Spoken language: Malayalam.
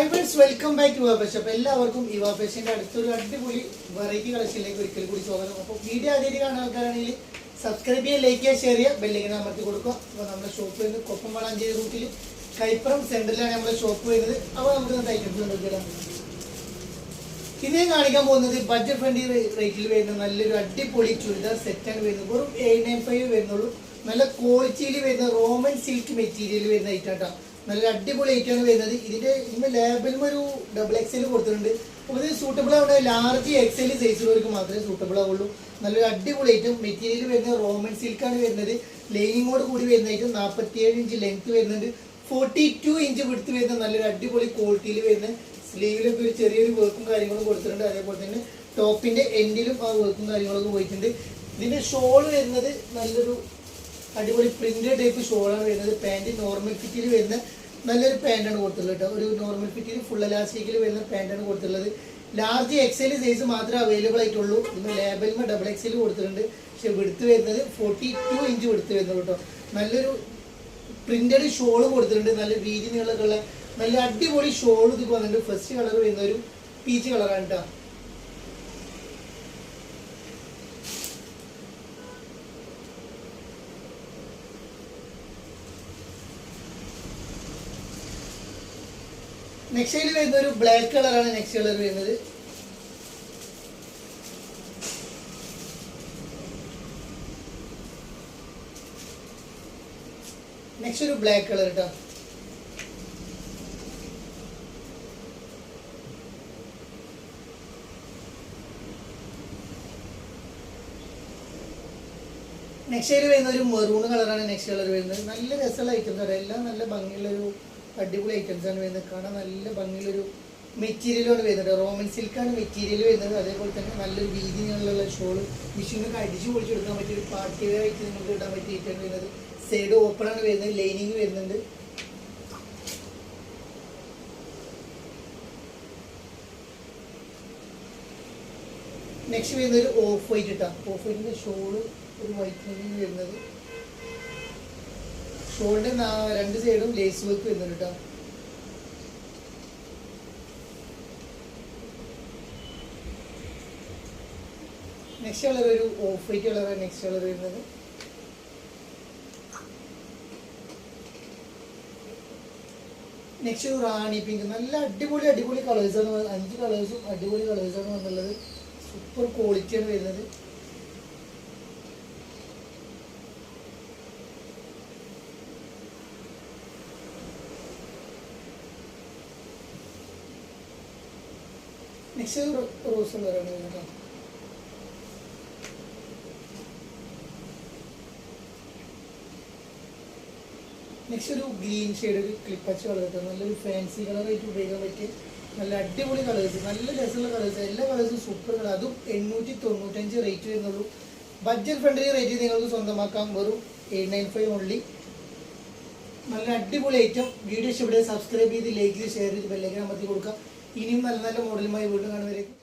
High friends, welcome back to Eva shop. എല്ലാവർക്കും ഇവാ ഫാഷന്റെ അടുത്തൊരു അടിപൊളി വെറൈറ്റി കളക്ഷനിലേക്ക് ഒരിക്കൽ കൂടി സ്വാഗതം. അപ്പോൾ വീഡിയോ ആദ്യമായിട്ട് കാണുന്ന ആൾക്കാരാണെങ്കിൽ സബ്സ്ക്രൈബ് ചെയ്യുക, ലൈക്ക് ചെയ്യുക, ഷെയർ ചെയ്യുക, ബെല്ലിങ്ങനെ അമർത്തി കൊടുക്കുക. അപ്പോൾ നമ്മുടെ ഷോപ്പ് വരുന്നത് കൊപ്പം വളാഞ്ചേരി റൂട്ടിൽ കൈപ്പുറം സെന്ററിലാണ് നമ്മുടെ ഷോപ്പ് വരുന്നത്. അപ്പോൾ നമുക്ക് ഇന്നത്തെ ഐറ്റംസ് നോക്കിയാലോ. ഇതേ കാണിക്കാൻ പോകുന്നത് ബഡ്ജറ്റ് ഫ്രണ്ട്ലി റേറ്റിൽ വരുന്ന നല്ലൊരു അടിപൊളി ചുരിദാർ സെറ്റാണ് വരുന്നത്. വെറും 895 വരുന്നുള്ളൂ. നല്ല ക്വാളിറ്റിയിൽ വരുന്ന റോമൻ സിൽക്ക് മെറ്റീരിയൽ വരുന്ന ഐറ്റം കേട്ടോ. നല്ല അടിപൊളി ഐറ്റമാണ് വരുന്നത്. ഇതിന്റെ ലേബലിൽ ഒരു XXL കൊടുത്തിട്ടുണ്ട്. അപ്പോൾ ഇത് സൂട്ടബിൾ ആവുന്ന ലാർജ് XL സൈസിലുള്ളവർക്ക് മാത്രമേ സൂട്ടബിൾ ആവുള്ളൂ. നല്ലൊരു അടിപൊളി ഐറ്റം. മെറ്റീരിയൽ വരുന്നത് റോമൻ സിൽക്കാണ് വരുന്നത്. ലൈനിങ്ങോട് കൂടി വരുന്ന ഐറ്റം. 47 ഇഞ്ച് ലെങ്ത് വരുന്നുണ്ട്. 42 ഇഞ്ച് വിടുത്ത് വരുന്ന നല്ലൊരു അടിപൊളി ക്വാളിറ്റിയിൽ വരുന്ന സ്ലീവിലൊക്കെ ഒരു ചെറിയൊരു വർക്കും കാര്യങ്ങളും കൊടുത്തിട്ടുണ്ട്. അതേപോലെ തന്നെ ടോപ്പിന്റെ എൻഡിലും ആ വർക്കും കാര്യങ്ങളൊക്കെ പോയിട്ടുണ്ട്. ഇതിന്റെ ഷോൾ വരുന്നത് നല്ലൊരു അടിപൊളി പ്രിന്റഡ് ടൈപ്പ് ഷോളാണ് വരുന്നത്. പാൻറ് നോർമൽ ഫിറ്റിൽ വരുന്ന നല്ലൊരു പാൻറ്റാണ് കൊടുത്തിട്ടുള്ളത് കേട്ടോ. ഒരു നോർമൽ ഫിറ്റിൽ ഫുൾ എലാസ്റ്റിക്കിൽ വരുന്ന പാൻറ്റാണ് കൊടുത്തിട്ടുള്ളത്. ലാർജ് XL സൈസ് മാത്രമേ അവൈലബിൾ ആയിട്ടുള്ളൂ. ഇതിന് ലേബലിന് XXL കൊടുത്തിട്ടുണ്ട്. പക്ഷെ വിടുത്ത് വരുന്നത് 42 ഇഞ്ച് വിടുത്ത് വരുന്നുള്ളൂ കേട്ടോ. നല്ലൊരു പ്രിന്റഡ് ഷോള് കൊടുത്തിട്ടുണ്ട്. നല്ല വീതി നീളമൊക്കെ ഉള്ള നല്ല അടിപൊളി ഷോൾ ഇതൊക്കെ വന്നിട്ടുണ്ട്. ഫസ്റ്റ് കളർ വരുന്ന ഒരു പീച്ച് കളറാണ് കേട്ടോ. നെക്സ്റ്റ് ഷെയ്ഡിൽ വരുന്ന ഒരു ബ്ലാക്ക് കളറാണ് നെക്സ്റ്റ് കളർ വരുന്നത്. നെക്സ്റ്റ് ഒരു ബ്ലാക്ക് കളർ കേട്ടോ. നെക്സ്റ്റ് ഷെയ്ഡിൽ വരുന്ന ഒരു മെറൂൺ കളറാണ് നെക്സ്റ്റ് കളർ വരുന്നത്. നല്ല രസമുള്ള ഐറ്റംസ് ആണ്. എല്ലാം നല്ല ഭംഗിയുള്ളൊരു അടിപൊളി ഐറ്റംസ് ആണ് വരുന്നത്. കാണാൻ നല്ല ഭംഗിയുള്ളൊരു മെറ്റീരിയലാണ് വരുന്നത്. റോമൻ സിൽക്കാണ് മെറ്റീരിയൽ വരുന്നത്. അതേപോലെ തന്നെ നല്ലൊരു വീതിയുള്ള ഷോള് മിഷീനൊക്കെ അടിച്ചു പൊളിച്ച് കൊടുക്കാൻ പറ്റിയ ഒരു പാർട്ടി വെയർ ആയിട്ട് നിങ്ങൾക്ക് ഇടാൻ പറ്റിയ ഐറ്റമാണ് വരുന്നത്. സൈഡ് ഓപ്പൺ ആണ് വരുന്നത്. ലൈനിങ് വരുന്നുണ്ട്. നെക്സ്റ്റ് വരുന്നത് ഒരു ഓഫ് വൈറ്റ് ഇട്ടാ. ഓഫ് വൈറ്റിന്റെ ഷോള് ഒരു വൈറ്റ് ലൈനിങ് വരുന്നത്. ഷോളിന്റെ രണ്ട് സൈഡും ലേസ് വർക്ക് വരുന്നുണ്ട് കേട്ടോ. നെക്സ്റ്റ് കളർ ഒരു ഓഫ് വൈറ്റ് കളറാണ് നെക്സ്റ്റ് കളർ വരുന്നത്. നെക്സ്റ്റ് ഒരു റാണി പിങ്ക്. നല്ല അടിപൊളി കളേഴ്സാണ്. 5 കളേഴ്സും അടിപൊളി കളേഴ്സാണ് വന്നുള്ളത്. സൂപ്പർ ക്വാളിറ്റിയാണ് വരുന്നത്. നെക്സ്റ്റ് റോസ് കളറാണ് വരുന്നത്. നെക്സ്റ്റ് ഒരു ഗ്രീൻ ഷെയ്ഡ്, ഒരു ക്ലിപ്പച്ച് കളർ കിട്ടും. നല്ലൊരു ഫാൻസി കളറായിട്ട് ഉപയോഗിക്കാൻ പറ്റിയ നല്ല അടിപൊളി കളേഴ്സ്, നല്ല രസമുള്ള കളേഴ്സ്. എല്ലാ കളേഴ്സും സൂപ്പർ കളർ. അതും 895 റേറ്റ് വരുന്നുള്ളൂ. ബഡ്ജറ്റ് ഫ്രണ്ട്ലി റേറ്റ് നിങ്ങൾക്ക് സ്വന്തമാക്കാം. വെറും 895 ഓൺലി. നല്ല അടിപൊളി ഐറ്റം. വീഡിയോ ഇഷ്ടപ്പെടുക, സബ്സ്ക്രൈബ് ചെയ്ത് ലൈക്ക് ചെയ്ത് ഷെയർ ചെയ്ത് ബെല്ലൈക്കൻ അമർത്തി കൊടുക്കുക. ഇനിയും നല്ല മോഡലുമായി വീണ്ടും കാണുന്നവരേക്കും